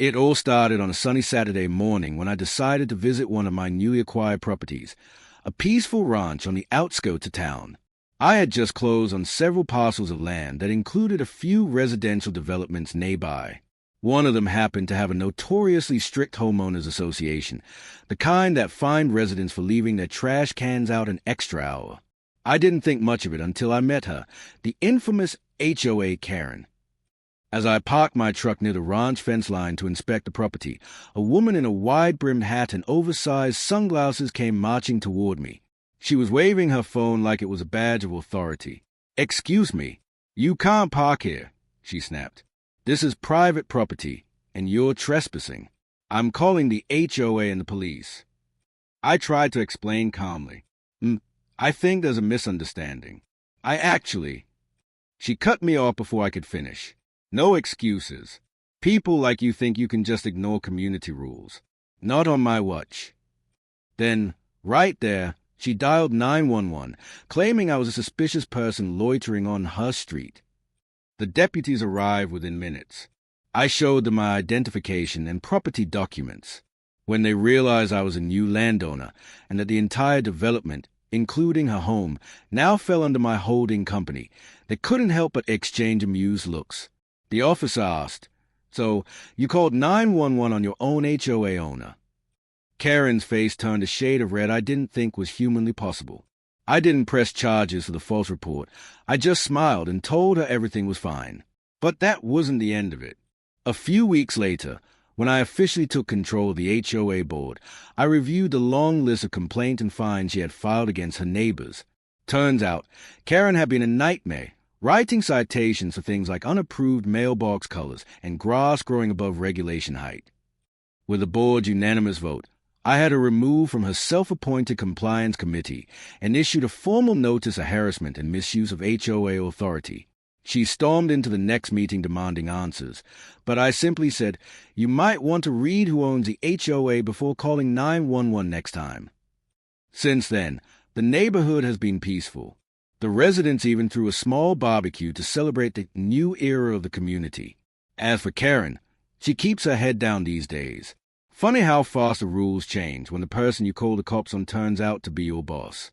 It all started on a sunny Saturday morning when I decided to visit one of my newly acquired properties, a peaceful ranch on the outskirts of town. I had just closed on several parcels of land that included a few residential developments nearby. One of them happened to have a notoriously strict homeowners association, the kind that fined residents for leaving their trash cans out an extra hour. I didn't think much of it until I met her, the infamous HOA Karen. As I parked my truck near the ranch fence line to inspect the property, a woman in a wide-brimmed hat and oversized sunglasses came marching toward me. She was waving her phone like it was a badge of authority. "Excuse me, you can't park here," she snapped. "This is private property, and you're trespassing. I'm calling the HOA and the police." I tried to explain calmly. I think there's a misunderstanding. She cut me off before I could finish. "No excuses. People like you think you can just ignore community rules. Not on my watch." Then, right there, she dialed 911, claiming I was a suspicious person loitering on her street. The deputies arrived within minutes. I showed them my identification and property documents. When they realized I was a new landowner and that the entire development, including her home, now fell under my holding company, they couldn't help but exchange amused looks. The officer asked, "So, you called 911 on your own HOA owner?" Karen's face turned a shade of red I didn't think was humanly possible. I didn't press charges for the false report. I just smiled and told her everything was fine. But that wasn't the end of it. A few weeks later, when I officially took control of the HOA board, I reviewed the long list of complaints and fines she had filed against her neighbors. Turns out, Karen had been a nightmare, writing citations for things like unapproved mailbox colors and grass growing above regulation height. With the board's unanimous vote, I had her removed from her self-appointed compliance committee and issued a formal notice of harassment and misuse of HOA authority. She stormed into the next meeting demanding answers, but I simply said, "You might want to read who owns the HOA before calling 911 next time." Since then, the neighborhood has been peaceful. The residents even threw a small barbecue to celebrate the new era of the community. As for Karen, she keeps her head down these days. Funny how fast the rules change when the person you call the cops on turns out to be your boss.